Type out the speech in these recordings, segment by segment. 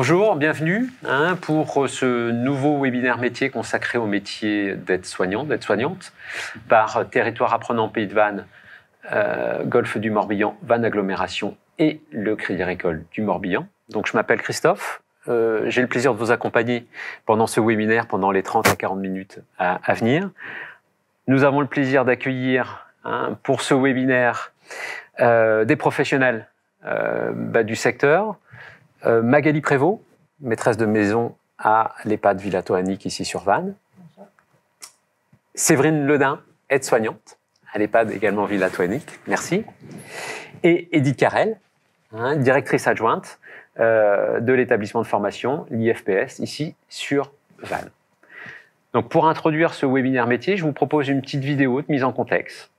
Bonjour, bienvenue pour ce nouveau webinaire métier consacré au métier d'aide-soignante par Territoire Apprenant Pays de Vannes, Golfe du Morbihan, Vannes Agglomération et le Crédit Agricole du Morbihan. Donc je m'appelle Christophe, j'ai le plaisir de vous accompagner pendant ce webinaire, pendant les 30 à 40 minutes à venir. Nous avons le plaisir d'accueillir pour ce webinaire des professionnels du secteur. Magali Prévost, maîtresse de maison à l'EHPAD Villa Toanic ici sur Vannes. Séverine Ledin, aide-soignante à l'EHPAD également Villa Toanic, merci. Et Edith Carrel, directrice adjointe de l'établissement de formation, l'IFPS, ici sur Vannes. Donc pour introduire ce webinaire métier, je vous propose une petite vidéo de mise en contexte.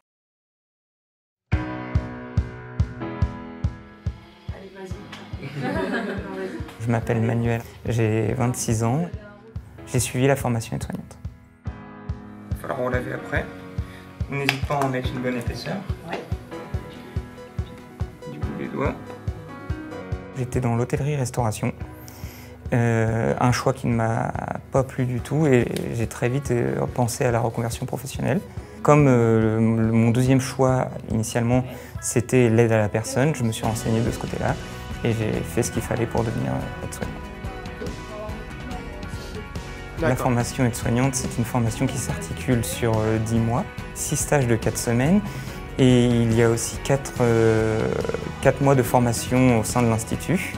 Je m'appelle Manuel, j'ai 26 ans, j'ai suivi la formation aide-soignante. Il va falloir relaver après. N'hésite pas à en mettre une bonne épaisseur. Ouais. Du coup, les doigts. J'étais dans l'hôtellerie-restauration, un choix qui ne m'a pas plu du tout et j'ai très vite pensé à la reconversion professionnelle. Comme mon deuxième choix initialement c'était l'aide à la personne, je me suis renseigné de ce côté-là. Et j'ai fait ce qu'il fallait pour devenir aide-soignante. La formation aide-soignante, c'est une formation qui s'articule sur 10 mois, 6 stages de 4 semaines. Et il y a aussi 4 mois de formation au sein de l'Institut.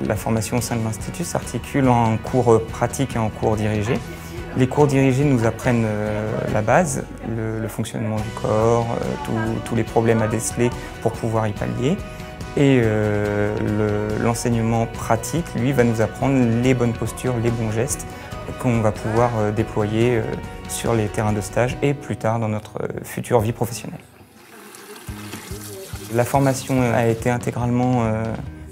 La formation au sein de l'Institut s'articule en cours pratiques et en cours dirigés. Les cours dirigés nous apprennent la base, le fonctionnement du corps, tous les problèmes à déceler pour pouvoir y pallier. Et l'enseignement pratique, lui, va nous apprendre les bonnes postures, les bons gestes qu'on va pouvoir déployer sur les terrains de stage et plus tard dans notre future vie professionnelle. La formation a été intégralement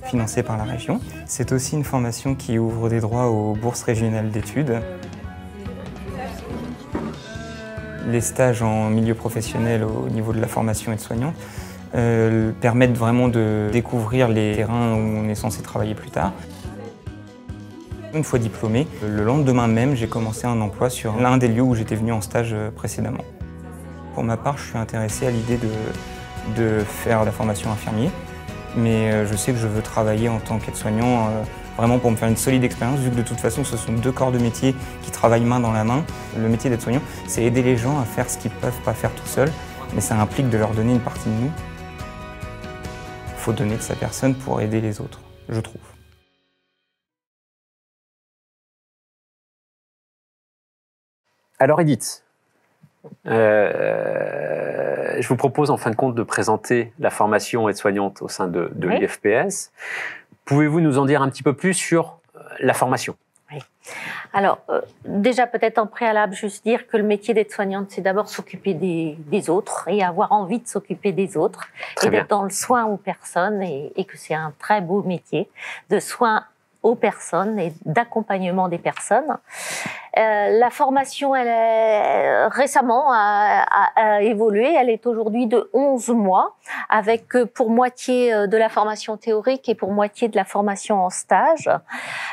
financée par la région. C'est aussi une formation qui ouvre des droits aux bourses régionales d'études. Les stages en milieu professionnel au niveau de la formation aide-soignante permettent vraiment de découvrir les terrains où on est censé travailler plus tard. Une fois diplômé, le lendemain même, j'ai commencé un emploi sur l'un des lieux où j'étais venu en stage précédemment. Pour ma part, je suis intéressé à l'idée de faire la formation infirmier, mais je sais que je veux travailler en tant qu'aide-soignant vraiment pour me faire une solide expérience, vu que de toute façon, ce sont deux corps de métier qui travaillent main dans la main. Le métier d'aide-soignant, c'est aider les gens à faire ce qu'ils ne peuvent pas faire tout seuls, mais ça implique de leur donner une partie de nous. Il faut donner de sa personne pour aider les autres, je trouve. Alors Edith, je vous propose en fin de compte de présenter la formation aide-soignante au sein de l'IFPS. Pouvez-vous nous en dire un petit peu plus sur la formation ? Oui. Alors, déjà peut-être en préalable, juste dire que le métier d'aide-soignante, c'est d'abord s'occuper des autres et avoir envie de s'occuper des autres et d'être dans le soin aux personnes et que c'est un très beau métier de soin aux personnes et d'accompagnement des personnes. La formation, récemment a évolué. Elle est aujourd'hui de 11 mois, avec pour moitié de la formation théorique et pour moitié de la formation en stage.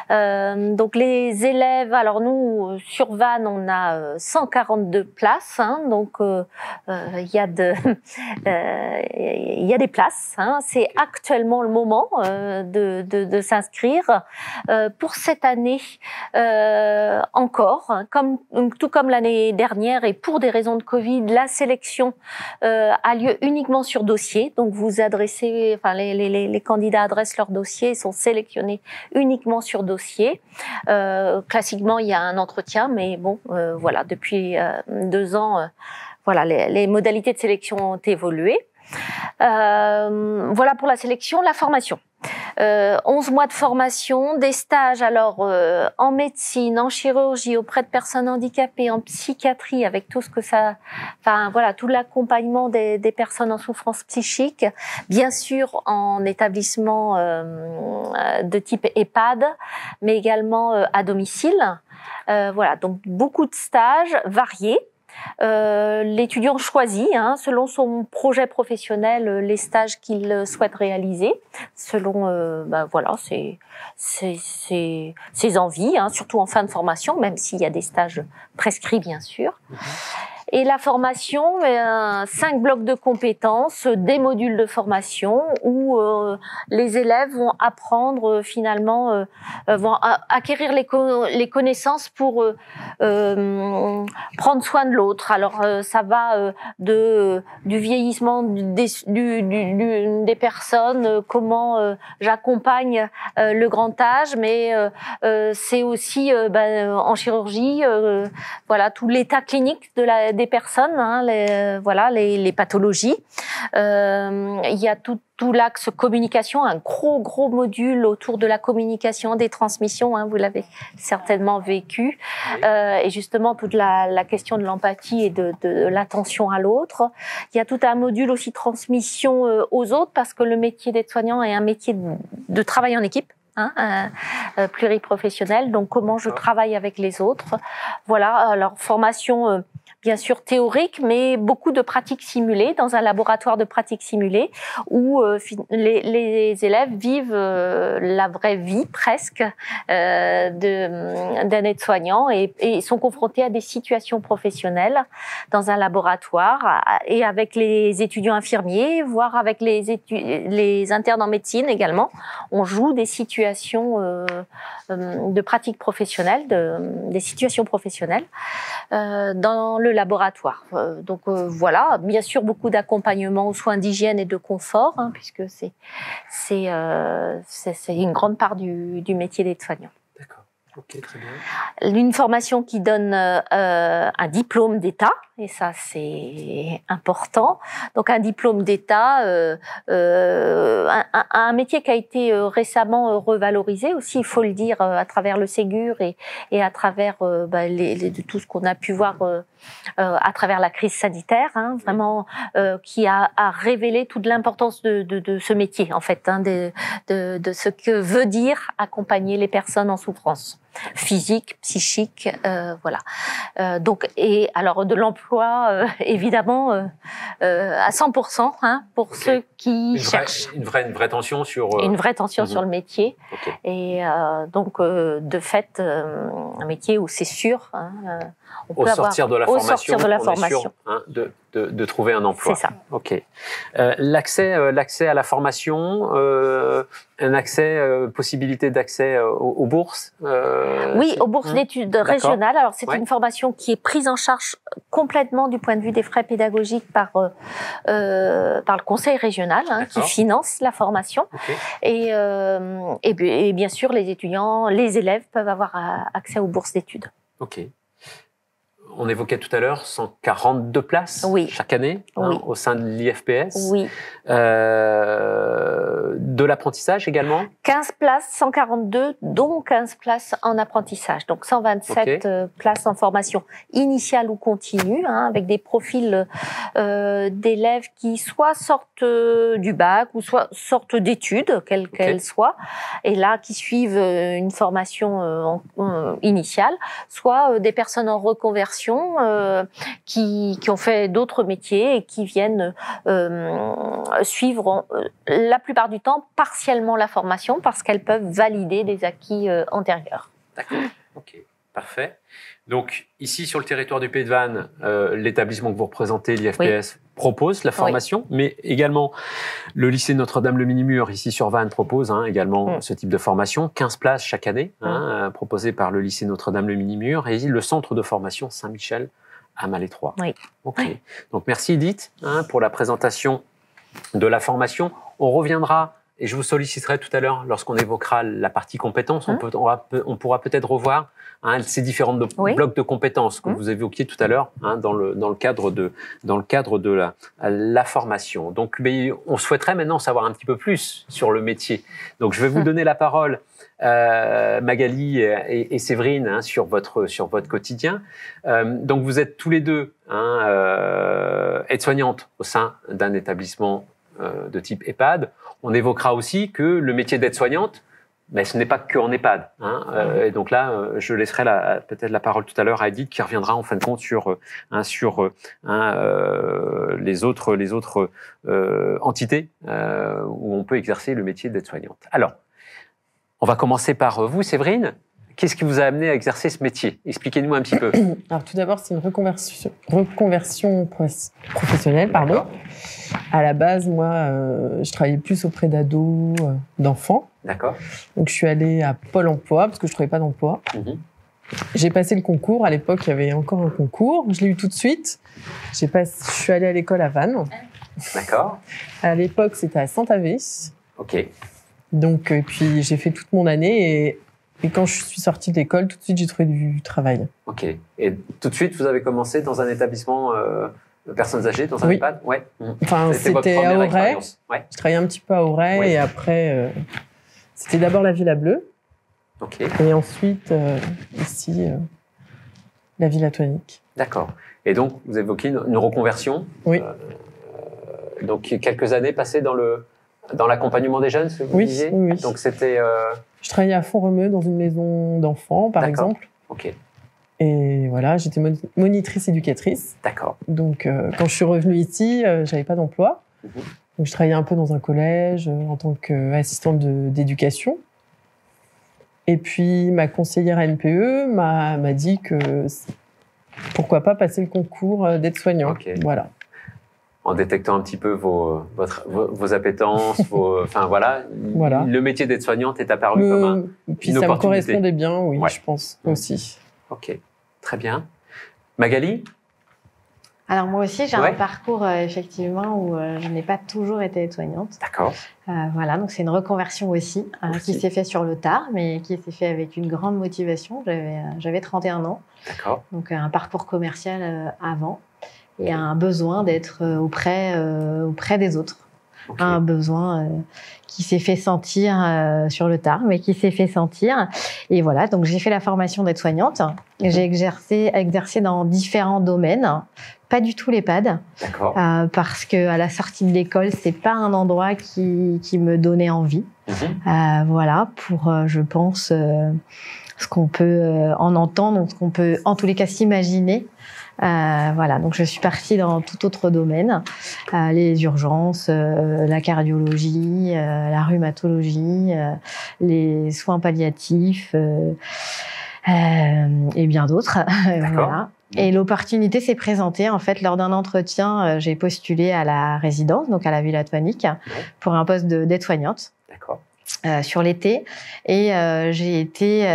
Donc les élèves, alors nous, sur Vannes, on a 142 places, donc il y a des places. C'est actuellement le moment de s'inscrire. Pour cette année, encore, tout comme l'année dernière, et pour des raisons de Covid, la sélection a lieu uniquement sur dossier. Donc vous adressez, enfin les candidats adressent leur dossier et sont sélectionnés uniquement sur dossier. Classiquement, il y a un entretien, mais bon, voilà, depuis 2 ans, voilà, les modalités de sélection ont évolué. Voilà pour la sélection. La formation. 11 mois de formation, des stages alors en médecine, en chirurgie, auprès de personnes handicapées, en psychiatrie, avec tout ce que ça, enfin voilà, tout l'accompagnement des personnes en souffrance psychique, bien sûr en établissement de type EHPAD, mais également à domicile. Voilà, donc beaucoup de stages variés. L'étudiant choisit, selon son projet professionnel, les stages qu'il souhaite réaliser, selon voilà, ses envies, surtout en fin de formation, même s'il y a des stages prescrits, bien sûr. Et la formation, 5 blocs de compétences, des modules de formation où les élèves vont apprendre finalement, vont acquérir les connaissances pour prendre soin de l'autre. Alors ça va du vieillissement des personnes, comment j'accompagne le grand âge, mais c'est aussi en chirurgie, voilà, tout l'état clinique des personnes, les pathologies. Il y a tout l'axe communication, un gros module autour de la communication, des transmissions, vous l'avez certainement vécu, et justement toute la question de l'empathie et de l'attention à l'autre. Il y a tout un module aussi transmission aux autres, parce que le métier d'aide-soignant est un métier de travail en équipe. Pluriprofessionnel, donc comment je travaille avec les autres. Voilà, alors formation bien sûr théorique, mais beaucoup de pratiques simulées dans un laboratoire de pratiques simulées où les élèves vivent la vraie vie presque d'un aide-soignant et sont confrontés à des situations professionnelles dans un laboratoire et avec les étudiants infirmiers, voire avec les internes en médecine également. On joue des situations de pratiques professionnelles, des situations professionnelles dans le laboratoire. Donc voilà, bien sûr beaucoup d'accompagnement aux soins d'hygiène et de confort, puisque c'est une grande part du métier d'aide-soignant. D'accord, ok, très bien. Une formation qui donne un diplôme d'État, et ça c'est important. Donc un diplôme d'État, un métier qui a été récemment revalorisé aussi, il faut le dire, à travers le Ségur et à travers de tout ce qu'on a pu voir à travers la crise sanitaire, vraiment qui a révélé toute l'importance de ce métier en fait, de ce que veut dire accompagner les personnes en souffrance physique, psychique, voilà. Donc et alors de l'emploi évidemment à 100% pour ceux qui cherchent une vraie tension sur une vraie tension sur le métier. Et donc de fait un métier où c'est sûr au sortir de la formation, on est sûr de trouver un emploi. C'est ça. Ok. L'accès à la formation, un accès, possibilité d'accès aux bourses. Oui, aux bourses d'études régionales. Alors c'est une formation qui est prise en charge complètement du point de vue des frais pédagogiques par le conseil régional qui finance la formation. Et bien sûr les étudiants, les élèves peuvent avoir accès aux bourses d'études. Ok. On évoquait tout à l'heure 142 places chaque année au sein de l'IFPS. Oui. De l'apprentissage également 15 places, 142, dont 15 places en apprentissage. Donc 127 places en formation initiale ou continue, avec des profils d'élèves qui soit sortent du bac ou soit sortent d'études, quelles qu'elles soient, et là qui suivent une formation initiale, soit des personnes en reconversion qui ont fait d'autres métiers et qui viennent suivre la plupart du temps partiellement la formation parce qu'elles peuvent valider des acquis antérieurs. D'accord, ok, parfait. Donc ici sur le territoire du Pays de Vannes, l'établissement que vous représentez, l'IFPS, propose la formation, mais également le lycée Notre-Dame-le-Minimur ici sur Vannes propose également ce type de formation, 15 places chaque année, proposées par le lycée Notre-Dame-le-Minimur et le centre de formation Saint-Michel à Malétroit. Oui. Ok. Donc merci Edith pour la présentation de la formation. On reviendra et je vous solliciterai tout à l'heure lorsqu'on évoquera la partie compétences. On pourra peut-être revoir ces différents blocs de compétences que vous évoquiez tout à l'heure dans le cadre de la formation. Donc, on souhaiterait maintenant savoir un petit peu plus sur le métier. Donc, je vais vous donner la parole, Magali et Séverine, sur votre quotidien. Donc, vous êtes tous les deux aides-soignantes au sein d'un établissement de type EHPAD. On évoquera aussi que le métier d'aide-soignante Mais ce n'est pas que en EHPAD. Et donc là, je laisserai peut-être la parole tout à l'heure à Edith qui reviendra en fin de compte sur les autres entités où on peut exercer le métier d'aide-soignante. Alors, on va commencer par vous, Séverine. Qu'est-ce qui vous a amené à exercer ce métier? Expliquez-nous un petit peu. Alors tout d'abord, c'est une reconversion professionnelle, pardon. À la base, moi, je travaillais plus auprès d'ados, d'enfants. D'accord. Donc je suis allée à Pôle emploi parce que je trouvais pas d'emploi. J'ai passé le concours. À l'époque, il y avait encore un concours. Je l'ai eu tout de suite. Je suis allée à l'école à Vannes. D'accord. À l'époque, c'était à Saint-Avé. Ok. Donc, puis j'ai fait toute mon année et quand je suis sortie de l'école, tout de suite, j'ai trouvé du travail. Ok. Et tout de suite, vous avez commencé dans un établissement de personnes âgées, dans un EHPAD? Ouais. Enfin, c'était à Auray. Ouais. Je travaillais un petit peu à Auray et après, c'était d'abord la Villa Bleue. Ok. Et ensuite, ici, la Villa Tonique. D'accord. Et donc, vous évoquez une reconversion. Oui. Donc, quelques années passées dans l'accompagnement des jeunes, ce que vous disiez. Oui. Donc, c'était... Je travaillais à Font-Romeu dans une maison d'enfants, par exemple. Ok. Et voilà, j'étais monitrice éducatrice. D'accord. Donc, quand je suis revenue ici, j'avais pas d'emploi. Donc, je travaillais un peu dans un collège en tant qu'assistante d'éducation. Et puis, ma conseillère à NPE m'a dit que pourquoi pas passer le concours d'aide-soignant. Okay. Voilà. En détectant un petit peu vos appétences, enfin voilà. Le métier d'aide-soignante est apparu comme puis une ça opportunité. me correspondait bien, oui, je pense aussi. Ok, très bien. Magali? Alors moi aussi, j'ai un parcours effectivement où je n'ai pas toujours été aide-soignante. D'accord. Voilà, donc c'est une reconversion aussi qui s'est fait sur le tard, mais qui s'est fait avec une grande motivation. J'avais 31 ans. D'accord. Donc un parcours commercial avant et un besoin d'être auprès des autres. Okay. Un besoin qui s'est fait sentir sur le tard, mais qui s'est fait sentir. Et voilà, donc j'ai fait la formation d'aide-soignante. J'ai exercé dans différents domaines, pas du tout l'EHPAD, parce que à la sortie de l'école, c'est pas un endroit qui me donnait envie. Voilà, pour je pense ce qu'on peut en entendre, ce qu'on peut en tous les cas s'imaginer. Voilà, donc je suis partie dans tout autre domaine, les urgences, la cardiologie, la rhumatologie, les soins palliatifs et bien d'autres. Voilà. Et l'opportunité s'est présentée en fait lors d'un entretien. J'ai postulé à la résidence, donc à la Villa Tonique, pour un poste d'aide-soignante. D'accord. Sur l'été et j'ai été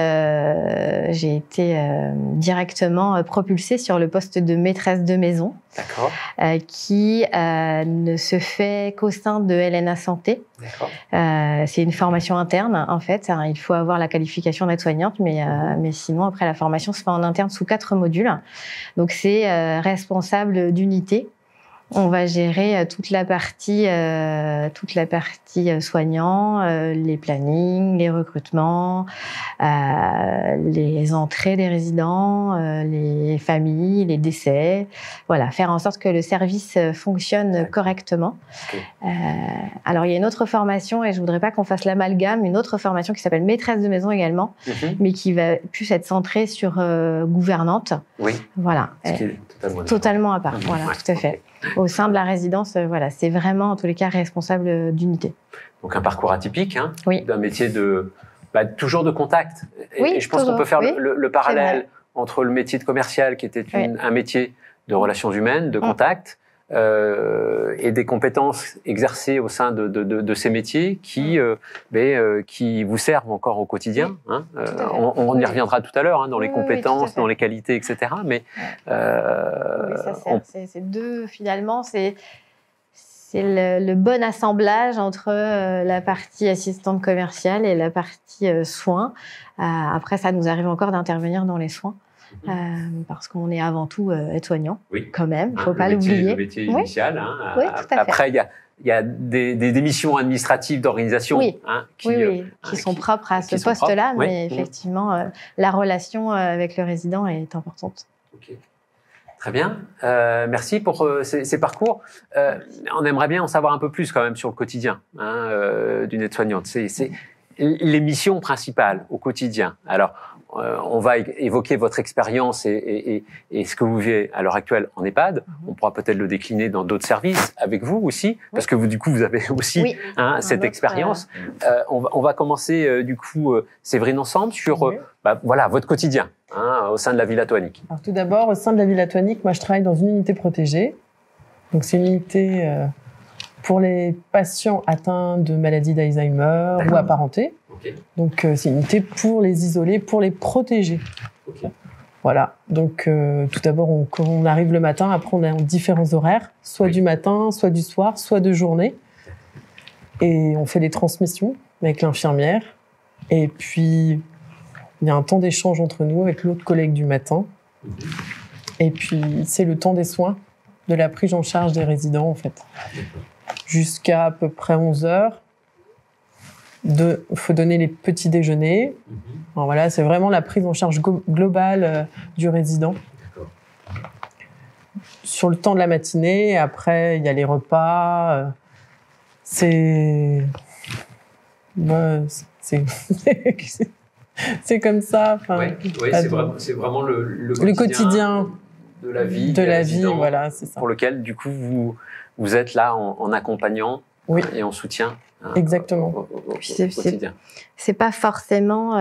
directement propulsée sur le poste de maîtresse de maison qui ne se fait qu'au sein de LNA Santé. C'est une formation interne en fait, il faut avoir la qualification d'aide-soignante mais sinon après la formation se fait en interne sous 4 modules. Donc c'est responsable d'unité. On va gérer toute la partie soignant, les plannings, les recrutements, les entrées des résidents, les familles, les décès. Voilà, faire en sorte que le service fonctionne correctement. Alors, il y a une autre formation, et je voudrais pas qu'on fasse l'amalgame, une autre formation qui s'appelle maîtresse de maison également, mais qui va plus être centrée sur gouvernante. Oui. Voilà. Ce qui est totalement à part. Voilà, tout à fait. Au sein de la résidence, voilà, c'est vraiment, en tous les cas, responsable d'unité. Donc, un parcours atypique, hein, oui. D'un métier toujours de contact. Oui, et je pense qu'on peut faire le parallèle entre le métier de commercial, qui était un métier de relations humaines, de contact, et des compétences exercées au sein de ces métiers qui vous servent encore au quotidien. Hein. On y reviendra tout à l'heure, hein, dans les compétences, dans les qualités, etc. Mais c'est deux, finalement, c'est le bon assemblage entre la partie assistante commerciale et la partie soins. Après, ça nous arrive encore d'intervenir dans les soins. Parce qu'on est avant tout aide-soignant, quand même, il ne faut pas l'oublier. Le métier initial. Hein, oui, tout à fait. Après, il y a des missions administratives d'organisation qui sont propres à ce poste-là, mais effectivement, la relation avec le résident est importante. Okay. Très bien, merci pour ces parcours. On aimerait bien en savoir un peu plus quand même sur le quotidien d'une aide-soignante. les missions principales au quotidien. Alors, on va évoquer votre expérience et ce que vous vivez à l'heure actuelle en EHPAD. On pourra peut-être le décliner dans d'autres services avec vous aussi, parce que vous, du coup, vous avez aussi cette expérience. On va commencer, du coup, Séverine, ensemble sur voilà, votre quotidien au sein de la Villa Toanic. Alors, tout d'abord, au sein de la Villa Toanic, moi, je travaille dans une unité protégée. Donc, c'est une unité pour les patients atteints de maladie d'Alzheimer ou apparentée. Okay. Donc, c'est une unité pour les isoler, pour les protéger. Okay. Voilà. Donc, tout d'abord, quand on arrive le matin, après, on a différents horaires, soit du matin, soit du soir, soit de journée. Et on fait des transmissions avec l'infirmière. Et puis, il y a un temps d'échange entre nous avec l'autre collègue du matin. Et puis, c'est le temps des soins, de la prise en charge des résidents, en fait. Jusqu'à peu près 11 heures. Il faut donner les petits déjeuners. Alors voilà, c'est vraiment la prise en charge globale du résident. Sur le temps de la matinée, après, il y a les repas. C'est comme ça. C'est vraiment le quotidien de la vie. De la vie, voilà, c'est ça. Pour lequel, du coup, vous êtes là en accompagnant et en soutien. Exactement. C'est pas forcément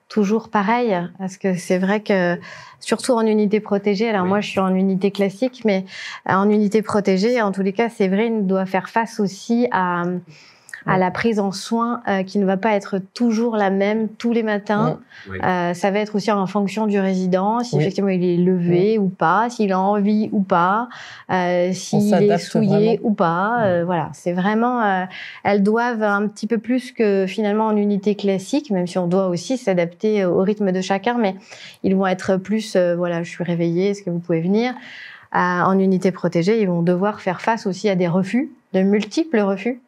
toujours pareil, parce que c'est vrai que, surtout en unité protégée, alors moi je suis en unité classique, mais en unité protégée, en tous les cas, Séverine doit faire face aussi à la prise en soin qui ne va pas être toujours la même tous les matins. Ça va être aussi en fonction du résident, si effectivement il est levé ou pas, s'il a envie ou pas, s'il est souillé ou pas. Voilà, c'est vraiment... elles doivent un petit peu plus que finalement en unité classique, même si on doit aussi s'adapter au rythme de chacun, mais ils vont être plus, voilà, je suis réveillée, est-ce que vous pouvez venir ? En unité protégée, ils vont devoir faire face aussi à des refus, de multiples refus.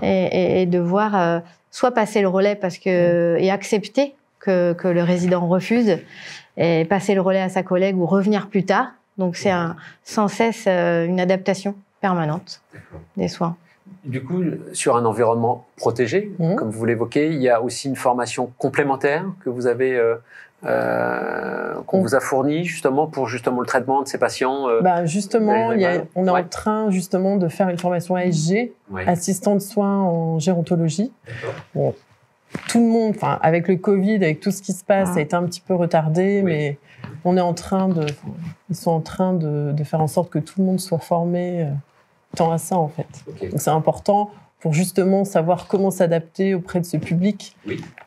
Et devoir soit passer le relais et accepter que le résident refuse et passer le relais à sa collègue ou revenir plus tard. Donc c'est sans cesse une adaptation permanente des soins. Du coup, sur un environnement protégé, comme vous l'évoquez, il y a aussi une formation complémentaire que vous avez qu'on vous a fourni justement pour le traitement de ces patients. Justement, on est en train justement de faire une formation ASG, assistant de soins en gérontologie. Bon, tout le monde, avec le Covid, avec tout ce qui se passe, ça a été un petit peu retardé, mais ils sont en train de faire en sorte que tout le monde soit formé tant à ça en fait. Donc c'est important pour justement savoir comment s'adapter auprès de ce public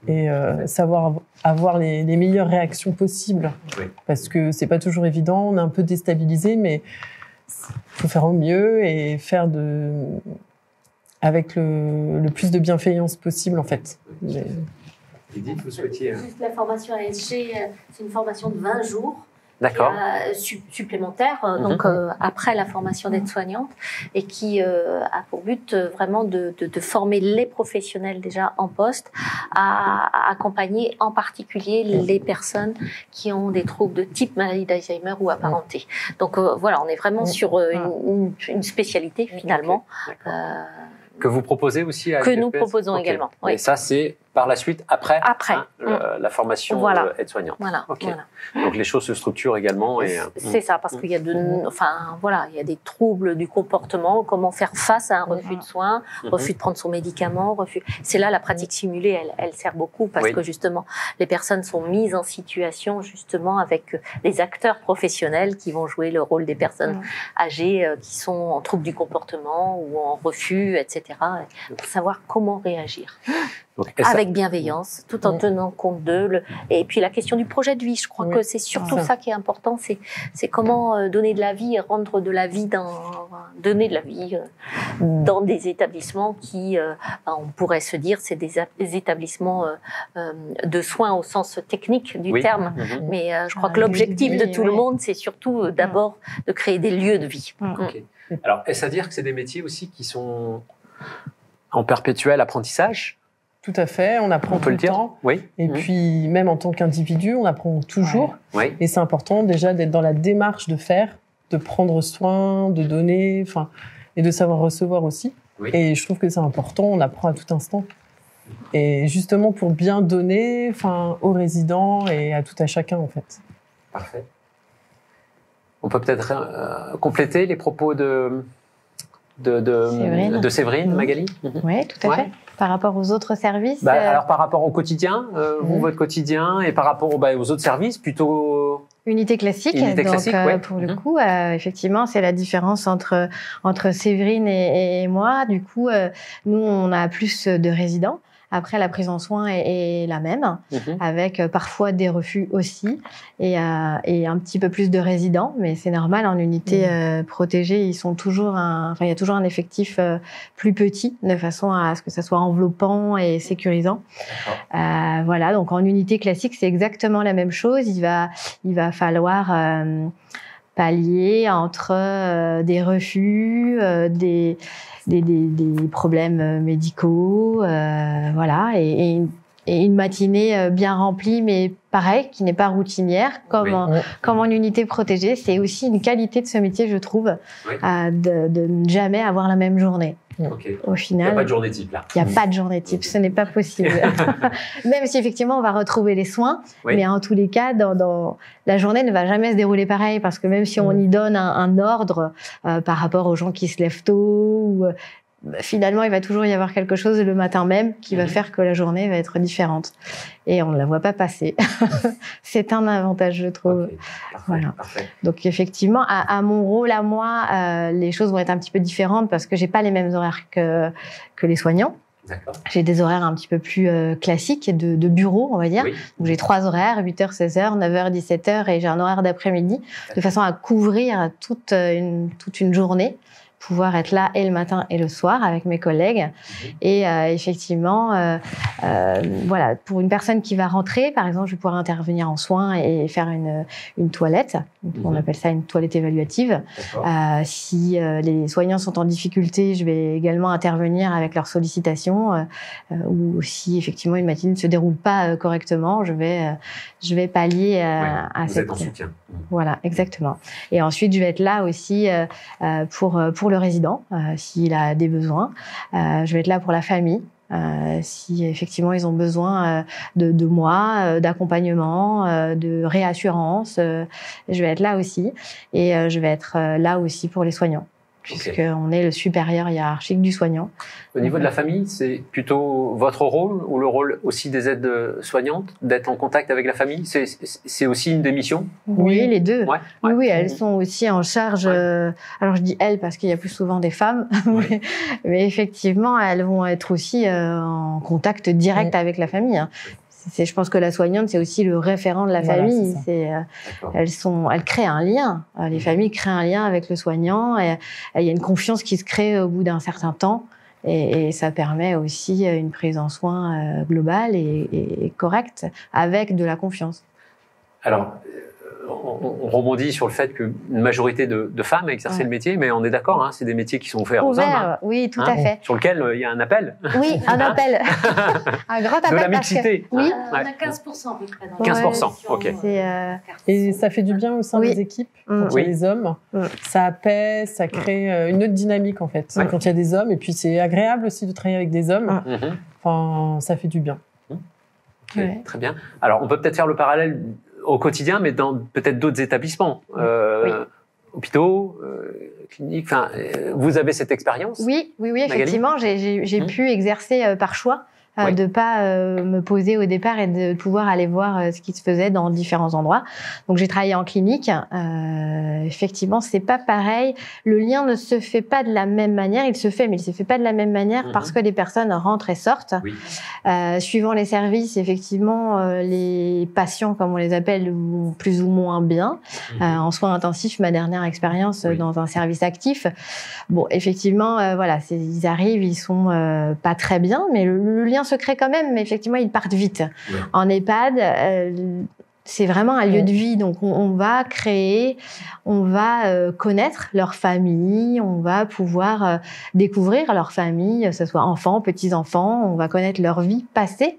et savoir avoir les meilleures réactions possibles. Parce que c'est pas toujours évident, on est un peu déstabilisé, mais il faut faire au mieux et faire avec le plus de bienveillance possible en fait. Edith, vous souhaitiez... Juste la formation ASG, c'est une formation de 20 jours. D'accord. Supplémentaire, donc après la formation d'aide-soignante, et qui a pour but vraiment de former les professionnels déjà en poste à accompagner en particulier les personnes qui ont des troubles de type maladie d'Alzheimer ou apparentée. Donc voilà, on est vraiment sur une spécialité finalement. Que vous proposez aussi à Que nous proposons également. Et ça, c'est par la suite, après la formation aide-soignante. Voilà. Donc les choses se structurent également. C'est ça, parce qu'il y a il y a des troubles du comportement, comment faire face à un refus de soins, refus de prendre son médicament, refus. C'est là la pratique simulée, elle sert beaucoup parce que justement les personnes sont mises en situation justement avec les acteurs professionnels qui vont jouer le rôle des personnes âgées qui sont en trouble du comportement ou en refus, etc. Pour savoir comment réagir. Donc, avec bienveillance, tout en tenant compte d'eux. Et puis la question du projet de vie, je crois que c'est surtout ça qui est important, c'est comment donner de la vie et rendre de la vie donner de la vie dans des établissements qui, on pourrait se dire, c'est des établissements de soins au sens technique du terme. Mais je crois que l'objectif de tout le monde, c'est surtout d'abord de créer des lieux de vie. Alors, est-ce à dire que c'est des métiers aussi qui sont en perpétuel apprentissage ? Tout à fait, on apprend tout le temps. Et puis, même en tant qu'individu, on apprend toujours. Et c'est important déjà d'être dans la démarche de faire, de prendre soin, de donner, et de savoir recevoir aussi. Et je trouve que c'est important, on apprend à tout instant. Et justement pour bien donner, aux résidents et à tout à chacun, en fait. Parfait. On peut peut-être compléter les propos de Séverine, Magali. Oui, tout à fait. Par rapport aux autres services Alors, par rapport au quotidien, vous, votre quotidien, et par rapport aux autres services, plutôt... Unité classique. Pour le coup, effectivement, c'est la différence entre Séverine et moi. Du coup, nous, on a plus de résidents. Après, la prise en soin est la même, avec parfois des refus aussi, et un petit peu plus de résidents. Mais c'est normal, en unité protégée, ils sont toujours il y a toujours un effectif plus petit, de façon à ce que ça soit enveloppant et sécurisant. Voilà, donc en unité classique, c'est exactement la même chose. Il va falloir pallier entre des refus, des problèmes médicaux, voilà, et une matinée bien remplie, mais pareil, qui n'est pas routinière, comme en unité protégée. C'est aussi une qualité de ce métier, je trouve, de ne jamais avoir la même journée. Au final, il n'y a pas de journée type là. Il n'y a pas de journée type, ce n'est pas possible. Même si effectivement on va retrouver les soins, mais en tous les cas, la journée ne va jamais se dérouler pareil, parce que même si on y donne un ordre par rapport aux gens qui se lèvent tôt, finalement il va toujours y avoir quelque chose le matin même qui va faire que la journée va être différente. Et on ne la voit pas passer. C'est un avantage, je trouve. Voilà. Donc effectivement, à mon rôle, à moi, les choses vont être un petit peu différentes, parce que j'ai pas les mêmes horaires que les soignants. J'ai des horaires un petit peu plus classiques de bureau, on va dire. Donc j'ai 3 horaires, 8h, 16h, 9h, 17h, et j'ai un horaire d'après-midi, de façon à couvrir toute une journée, pouvoir être là et le matin et le soir avec mes collègues. Et effectivement, voilà, pour une personne qui va rentrer, par exemple, je vais pouvoir intervenir en soins et faire une toilette. On appelle ça une toilette évaluative. Si les soignants sont en difficulté, je vais également intervenir avec leurs sollicitations. Ou si effectivement une matinée ne se déroule pas correctement, je vais pallier à vous êtes en soutien. Voilà, exactement. Et ensuite, je vais être là aussi pour le résident, s'il a des besoins. Je vais être là pour la famille, si effectivement ils ont besoin de moi, d'accompagnement, de réassurance. Je vais être là aussi. Et je vais être là aussi pour les soignants, puisqu'on est le supérieur hiérarchique du soignant. Au niveau de la famille, c'est plutôt votre rôle, ou le rôle aussi des aides soignantes, d'être en contact avec la famille? C'est aussi une des missions? Oui, les deux. Oui, elles sont aussi en charge. Alors je dis elles parce qu'il y a plus souvent des femmes, mais effectivement, elles vont être aussi en contact direct avec la famille. Je pense que la soignante, c'est aussi le référent de la famille. Elles créent un lien. Les familles créent un lien avec le soignant. Et il y a une confiance qui se crée au bout d'un certain temps. Et ça permet aussi une prise en soin globale et correcte, avec de la confiance. Alors, on rebondit sur le fait qu'une majorité de femmes exercent le métier, mais on est d'accord, c'est des métiers qui sont ouverts aux hommes. Oui, tout à fait. Sur lequel il y a un appel. Oui, un appel. Un grand appel. De la mixité. On a 15% à peu près. 15%, ok. Et ça fait du bien au sein des équipes, quand il y a des hommes. Ça apaise, ça crée une autre dynamique, en fait. Quand il y a des hommes, et puis c'est agréable aussi de travailler avec des hommes. Enfin, ça fait du bien. Très bien. Alors, on peut peut-être faire le parallèle au quotidien, mais dans peut-être d'autres établissements, hôpitaux, cliniques. Enfin, vous avez cette expérience? Oui, effectivement, j'ai pu exercer par choix. De pas me poser au départ et de pouvoir aller voir ce qui se faisait dans différents endroits. Donc j'ai travaillé en clinique. Effectivement, c'est pas pareil. Le lien ne se fait pas de la même manière. Il se fait, mais il se fait pas de la même manière parce que les personnes rentrent et sortent. Suivant les services, effectivement, les patients, comme on les appelle, vont plus ou moins bien. En soins intensifs, ma dernière expérience dans un service actif. Bon, effectivement, voilà, ils arrivent, ils sont pas très bien, mais le lien se crée quand même, mais effectivement, ils partent vite. En EHPAD, c'est vraiment un lieu de vie, donc on va créer, on va connaître leur famille, on va pouvoir découvrir leur famille, que ce soit enfants, petits-enfants, on va connaître leur vie passée,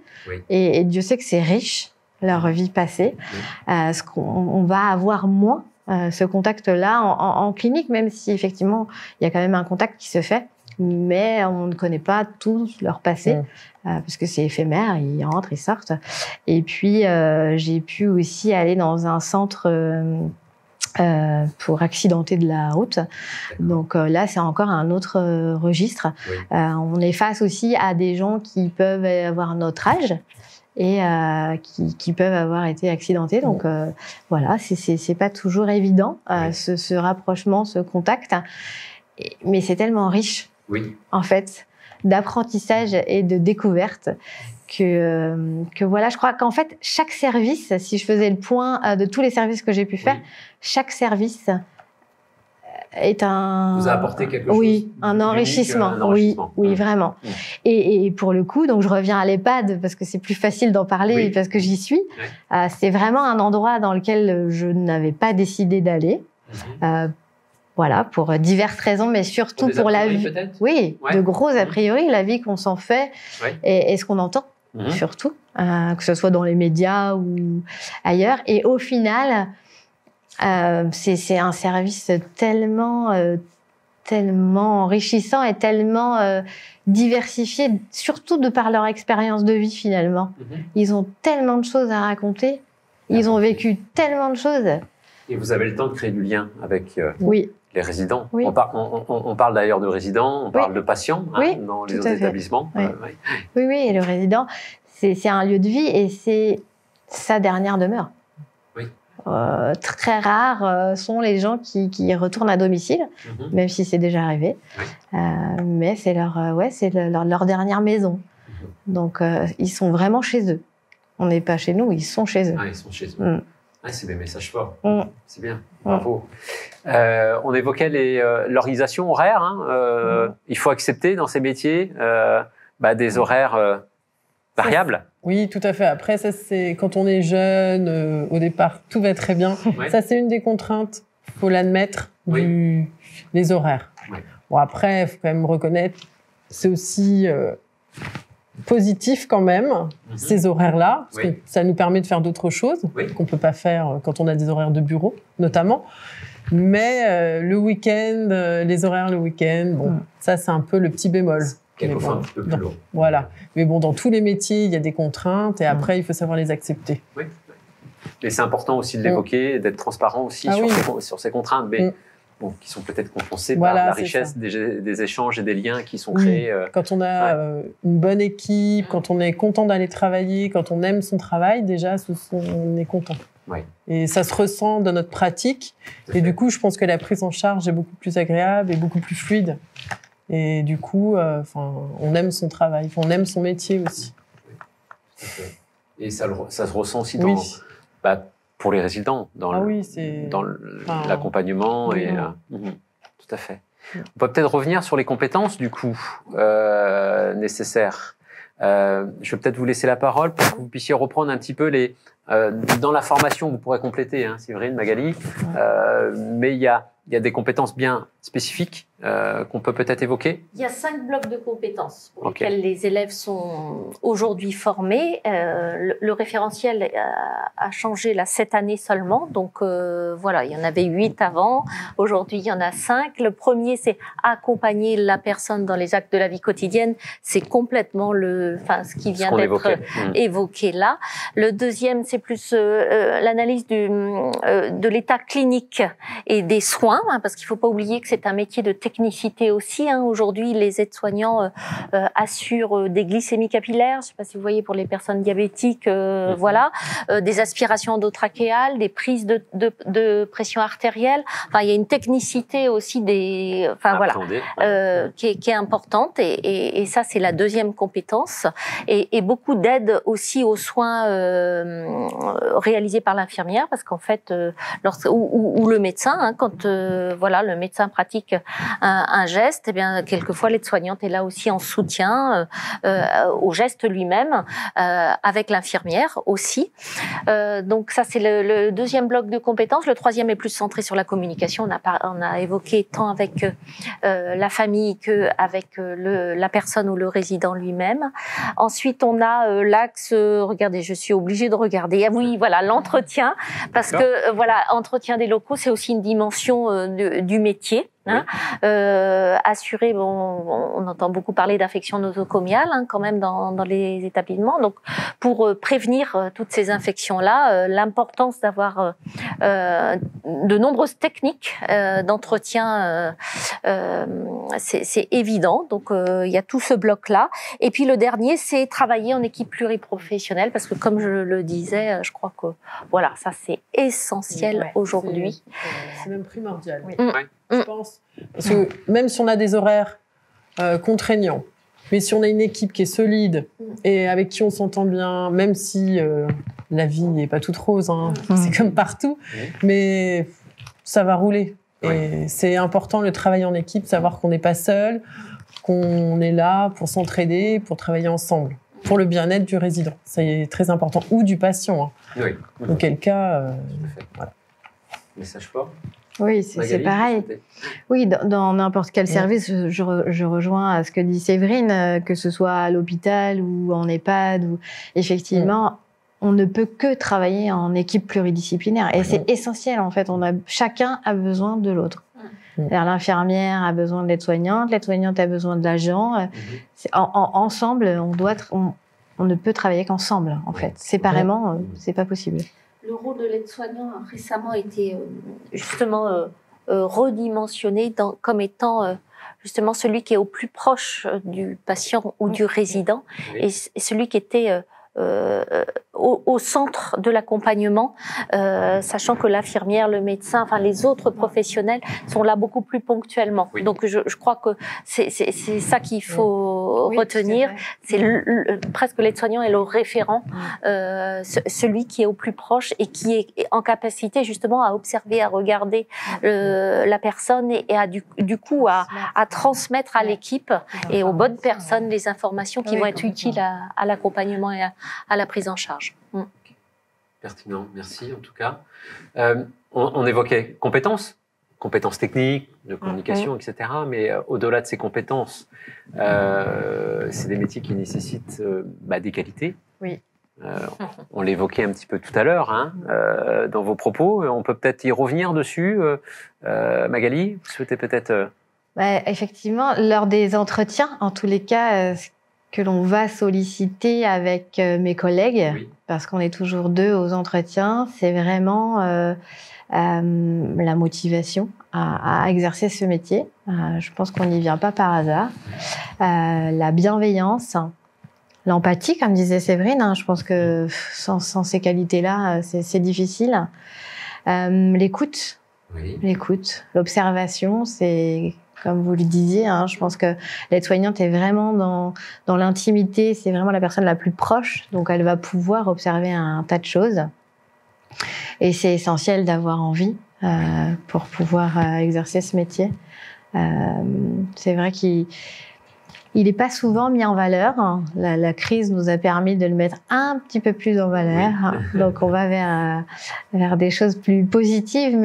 et Dieu sait que c'est riche, leur vie passée. On va avoir moins ce contact-là en clinique, même si effectivement, il y a quand même un contact qui se fait. mais on ne connaît pas tout leur passé, parce que c'est éphémère, ils rentrent, ils sortent. Et puis, j'ai pu aussi aller dans un centre pour accidenter de la route. Donc là, c'est encore un autre registre. Oui. On est face aussi à des gens qui peuvent avoir notre âge et qui peuvent avoir été accidentés. Donc voilà, c'est pas toujours évident ce rapprochement, ce contact, mais c'est tellement riche en fait d'apprentissage et de découverte que voilà, je crois qu'en fait chaque service, si je faisais le point de tous les services que j'ai pu faire, chaque service est vous a apporté quelque chose. Oui, un enrichissement. Oui, vraiment. Et pour le coup, donc je reviens à l'EHPAD parce que c'est plus facile d'en parler parce que j'y suis. C'est vraiment un endroit dans lequel je n'avais pas décidé d'aller. Voilà, pour diverses raisons, mais surtout pour la vie. Oui, de gros a priori, la vie qu'on s'en fait et ce qu'on entend, surtout, que ce soit dans les médias ou ailleurs. Et au final, c'est un service tellement enrichissant et tellement diversifié, surtout de par leur expérience de vie finalement. Ils ont tellement de choses à raconter, ils ont vécu tellement de choses. Et vous avez le temps de créer du lien avec les résidents. Oui. On parle d'ailleurs de résidents, on parle de patients dans les autres établissements. Oui, et le résident, c'est un lieu de vie et c'est sa dernière demeure. Très rares sont les gens qui retournent à domicile, même si c'est déjà arrivé. Mais c'est leur dernière maison. Donc, ils sont vraiment chez eux. On n'est pas chez nous, ils sont chez eux. Ils sont chez eux. C'est des messages forts. C'est bien. Bravo. On évoquait l'organisation horaire. Il faut accepter dans ces métiers des horaires variables. Oui, tout à fait. Après, ça, c'est quand on est jeune, au départ, tout va très bien. Ça, c'est une des contraintes, il faut l'admettre, les horaires. Bon, après, il faut quand même reconnaître, c'est aussi positif quand même, ces horaires-là, parce que ça nous permet de faire d'autres choses qu'on ne peut pas faire quand on a des horaires de bureau, notamment. Mais le week-end, les horaires le week-end, ça, c'est un peu le petit bémol. Quelquefois un petit peu plus lourd. Voilà. Mais bon, dans tous les métiers, il y a des contraintes et après, il faut savoir les accepter. Et c'est important aussi de l'évoquer, d'être transparent aussi sur ces contraintes, mais qui sont peut-être compensées par la richesse des échanges et des liens qui sont créés. Quand on a une bonne équipe, quand on est content d'aller travailler, quand on aime son travail, déjà, on est content. Et ça se ressent dans notre pratique. Et du coup, je pense que la prise en charge est beaucoup plus agréable et beaucoup plus fluide. Et du coup, on aime son travail, on aime son métier aussi. Et ça se ressent aussi pour les résidents, dans l'accompagnement. Tout à fait. On peut peut-être revenir sur les compétences, du coup, nécessaires. Je vais peut-être vous laisser la parole pour que vous puissiez reprendre un petit peu dans la formation, vous pourrez compléter, Séverine, Magali, mais il y a des compétences bien spécifiques qu'on peut peut-être évoquer. Il y a 5 blocs de compétences pour lesquels les élèves sont aujourd'hui formés. Le référentiel a changé là cette année seulement, donc voilà, il y en avait 8 avant. Aujourd'hui, il y en a 5. Le premier, c'est accompagner la personne dans les actes de la vie quotidienne. C'est complètement ce qui vient d'être évoqué là. Le deuxième, c'est plus l'analyse de l'état clinique et des soins, parce qu'il ne faut pas oublier que c'est un métier de technicité aussi. Aujourd'hui, les aides-soignants assurent des glycémies capillaires, je ne sais pas si vous voyez pour les personnes diabétiques, des aspirations endotrachéales, des prises de pression artérielle. Enfin, il y a une technicité aussi qui est importante et ça, c'est la deuxième compétence. Et beaucoup d'aide aussi aux soins réalisés par l'infirmière, parce qu'en fait, ou le médecin, quand le médecin pratique un geste, et bien quelquefois l'aide-soignante est là aussi en soutien au geste lui-même, avec l'infirmière aussi. Donc ça, c'est le deuxième bloc de compétences. Le troisième est plus centré sur la communication. On a évoqué tant avec la famille que avec la personne ou le résident lui-même. Ensuite, on a l'axe. Regardez, je suis obligée de regarder. Ah oui, voilà, l'entretien, parce que entretien des locaux, c'est aussi une dimension du métier. Hein, assurer, on entend beaucoup parler d'infections nosocomiales quand même dans les établissements. Donc, pour prévenir toutes ces infections-là, l'importance d'avoir de nombreuses techniques d'entretien, c'est évident. Donc, il y a tout ce bloc-là. Et puis, le dernier, c'est travailler en équipe pluriprofessionnelle, parce que comme je le disais, je crois que voilà, ça c'est essentiel aujourd'hui. C'est même primordial. Oui. Je pense. Parce que même si on a des horaires contraignants, mais si on a une équipe qui est solide et avec qui on s'entend bien, même si la vie n'est pas toute rose, c'est comme partout, mais ça va rouler. Et c'est important le travail en équipe, savoir qu'on n'est pas seul, qu'on est là pour s'entraider, pour travailler ensemble, pour le bien-être du résident. C'est très important, ou du patient. Oui. Auquel cas, voilà. Message fort. Oui, c'est pareil. Oui, dans n'importe quel service, je rejoins ce que dit Séverine, que ce soit à l'hôpital ou en EHPAD, ou effectivement, on ne peut que travailler en équipe pluridisciplinaire. Et c'est essentiel, en fait. Chacun a besoin de l'autre. L'infirmière a besoin de l'aide-soignante, l'aide-soignante a besoin de l'agent. Ensemble, on ne peut travailler qu'ensemble, en fait. Séparément, c'est pas possible. Le rôle de l'aide-soignant a récemment été justement redimensionné comme étant justement celui qui est au plus proche du patient ou du résident, et celui qui était au centre de l'accompagnement, sachant que l'infirmière, le médecin, enfin les autres professionnels sont là beaucoup plus ponctuellement. Donc je crois que c'est ça qu'il faut retenir. C'est presque l'aide-soignant est le référent, celui qui est au plus proche et qui est en capacité justement à observer, à regarder la personne et du coup à transmettre à l'équipe et aux bonnes personnes les informations qui vont être utiles à l'accompagnement et à la prise en charge. Pertinent, merci en tout cas. On évoquait compétences techniques, de communication, etc. Mais au-delà de ces compétences, c'est des métiers qui nécessitent des qualités. Oui. On l'évoquait un petit peu tout à l'heure dans vos propos. On peut peut-être y revenir dessus. Magali, vous souhaitez peut-être... Effectivement, lors des entretiens, en tous les cas, que l'on va solliciter avec mes collègues, parce qu'on est toujours deux aux entretiens, c'est vraiment la motivation à exercer ce métier. Je pense qu'on n'y vient pas par hasard. La bienveillance, l'empathie, comme disait Séverine, je pense que sans ces qualités-là, c'est difficile. L'écoute, l'observation, c'est... Comme vous le disiez, je pense que l'aide-soignante est vraiment dans l'intimité, c'est vraiment la personne la plus proche, donc elle va pouvoir observer un tas de choses. Et c'est essentiel d'avoir envie pour pouvoir exercer ce métier. C'est vrai qu'il n'est pas souvent mis en valeur. La crise nous a permis de le mettre un petit peu plus en valeur. Donc, on va vers des choses plus positives.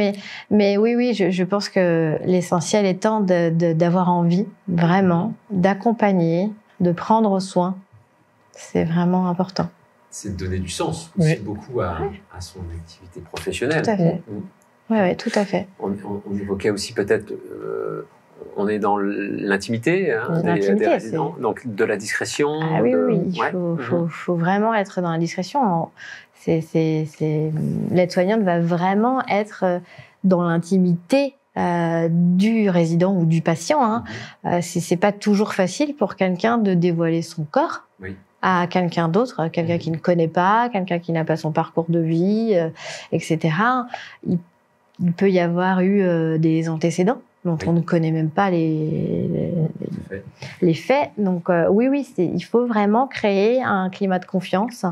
Mais oui, je pense que l'essentiel étant d'avoir envie, vraiment, d'accompagner, de prendre soin. C'est vraiment important. C'est de donner du sens aussi beaucoup à son activité professionnelle. Tout à fait. Oui, tout à fait. On évoquait aussi peut-être... on est dans l'intimité des résidents, donc de la discrétion. Ah oui, il faut vraiment être dans la discrétion. L'aide-soignante va vraiment être dans l'intimité du résident ou du patient. C'est pas toujours facile pour quelqu'un de dévoiler son corps à quelqu'un d'autre, quelqu'un qui ne connaît pas, quelqu'un qui n'a pas son parcours de vie, etc. Il peut y avoir eu des antécédents dont on ne connaît même pas les faits. Donc il faut vraiment créer un climat de confiance.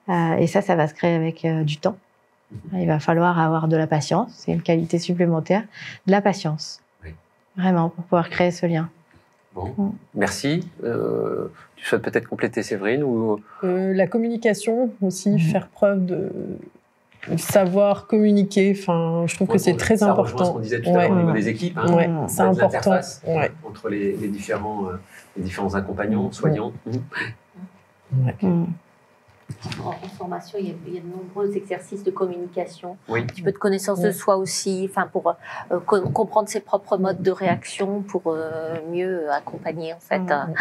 Et ça va se créer avec du temps. Il va falloir avoir de la patience, c'est une qualité supplémentaire, de la patience. Vraiment, pour pouvoir créer ce lien. Bon, merci. Tu souhaites peut-être compléter, Séverine ou... La communication aussi, faire preuve de savoir communiquer. Enfin, je trouve que c'est très important. Ça rejoint ce qu'on disait tout à l'heure au niveau des équipes. C'est important. Entre les différents accompagnants, soignants. En formation, il y a de nombreux exercices de communication, Oui. un petit peu de connaissance de soi aussi, enfin pour comprendre ses propres modes de réaction, pour mieux accompagner en fait un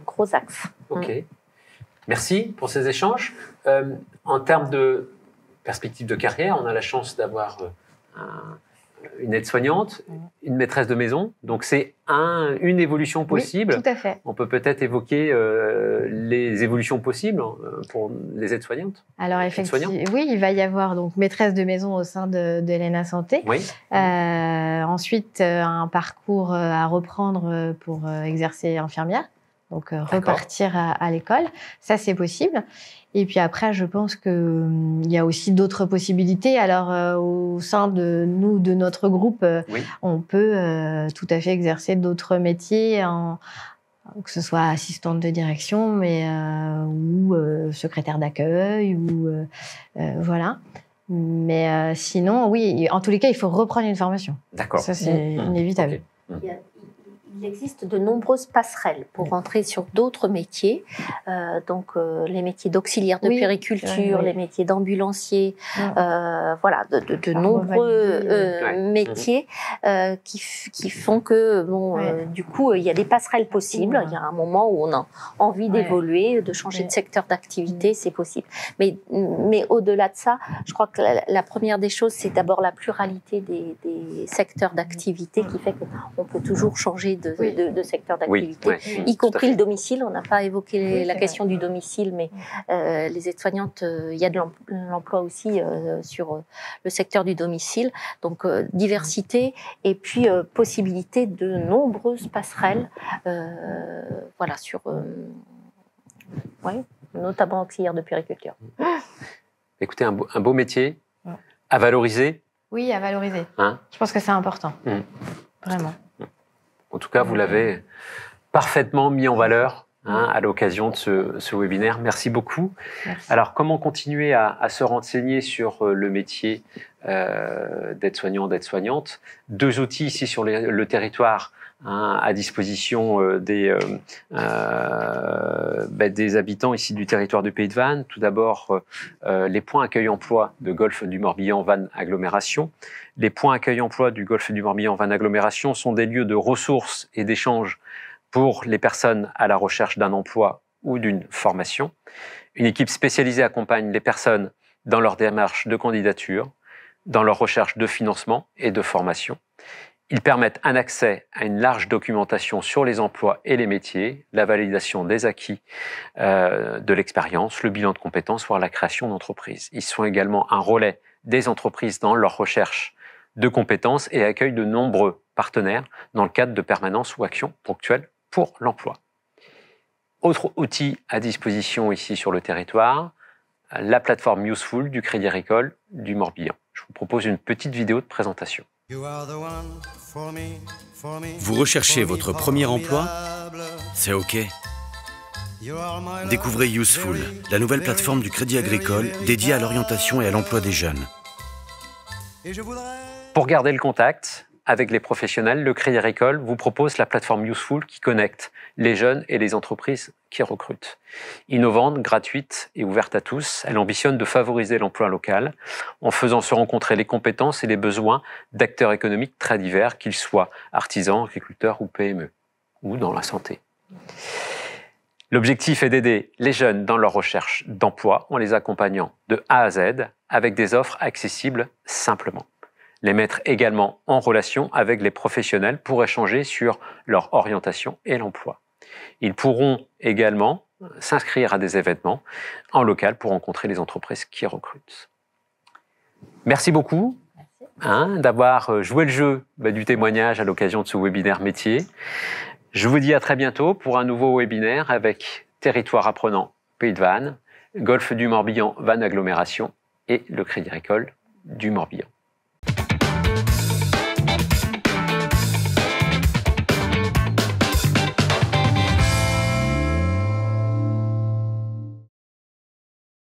gros axe. Ok. Merci pour ces échanges. En termes de perspective de carrière, on a la chance d'avoir une aide-soignante, une maîtresse de maison. Donc, c'est une évolution possible. Oui, tout à fait. On peut peut-être évoquer les évolutions possibles pour les aides-soignantes. Alors, effectivement, oui, il va y avoir donc maîtresse de maison au sein de l'ENA Santé. Oui. Ensuite, un parcours à reprendre pour exercer infirmière. Donc, repartir à l'école. Ça, c'est possible. Et puis après, je pense qu'il y a aussi d'autres possibilités. Alors, au sein de nous, de notre groupe, on peut tout à fait exercer d'autres métiers, que ce soit assistante de direction, ou secrétaire d'accueil, ou voilà. Mais sinon, oui, en tous les cas, il faut reprendre une formation. D'accord. Ça, c'est inévitable. Okay. Il existe de nombreuses passerelles pour entrer sur d'autres métiers, donc les métiers d'auxiliaire de périculture, les métiers d'ambulancier, voilà, de nombreux métiers qui font que, du coup, il y a des passerelles possibles. Il y a un moment où on a envie d'évoluer, de changer de secteur d'activité, c'est possible. Mais au-delà de ça, je crois que la première des choses, c'est d'abord la pluralité des secteurs d'activité qui fait qu'on peut toujours changer de secteur d'activité, y compris le domicile. On n'a pas évoqué la question du domicile, mais les aides-soignantes, il y a de l'emploi aussi sur le secteur du domicile. Donc, diversité et puis possibilité de nombreuses passerelles, voilà, sur, notamment auxiliaire de périculture. Écoutez, un beau métier à valoriser. Oui, à valoriser. Je pense que c'est important. Vraiment. En tout cas, vous l'avez parfaitement mis en valeur à l'occasion de ce webinaire. Merci beaucoup. Merci. Alors, comment continuer à se renseigner sur le métier d'aide-soignant, d'aide-soignante? 2 outils ici sur le territoire à disposition des habitants ici du territoire du Pays de Vannes. Tout d'abord, les points accueil-emploi de Golfe du Morbihan Vannes Agglomération. Les points accueil-emploi du Golfe du Morbihan Vannes Agglomération sont des lieux de ressources et d'échanges pour les personnes à la recherche d'un emploi ou d'une formation. Une équipe spécialisée accompagne les personnes dans leur démarche de candidature, dans leur recherche de financement et de formation. Ils permettent un accès à une large documentation sur les emplois et les métiers, la validation des acquis de l'expérience, le bilan de compétences, voire la création d'entreprises. Ils sont également un relais des entreprises dans leur recherche de compétences et accueillent de nombreux partenaires dans le cadre de permanences ou actions ponctuelles pour l'emploi. Autre outil à disposition ici sur le territoire, la plateforme Useful du Crédit Agricole du Morbihan. Je vous propose une petite vidéo de présentation. Vous recherchez votre premier emploi? C'est OK. Découvrez Useful, la nouvelle plateforme du Crédit Agricole dédiée à l'orientation et à l'emploi des jeunes. Pour garder le contact avec les professionnels, le Crédit Agricole vous propose la plateforme Useful qui connecte les jeunes et les entreprises qui recrutent. Innovante, gratuite et ouverte à tous, elle ambitionne de favoriser l'emploi local en faisant se rencontrer les compétences et les besoins d'acteurs économiques très divers, qu'ils soient artisans, agriculteurs ou PME, ou dans la santé. L'objectif est d'aider les jeunes dans leur recherche d'emploi en les accompagnant de A à Z avec des offres accessibles simplement. Les mettre également en relation avec les professionnels pour échanger sur leur orientation et l'emploi. Ils pourront également s'inscrire à des événements en local pour rencontrer les entreprises qui recrutent. Merci beaucoup d'avoir joué le jeu du témoignage à l'occasion de ce webinaire métier. Je vous dis à très bientôt pour un nouveau webinaire avec Territoire apprenant Pays de Vannes, Golfe du Morbihan Vannes Agglomération et le Crédit Agricole du Morbihan.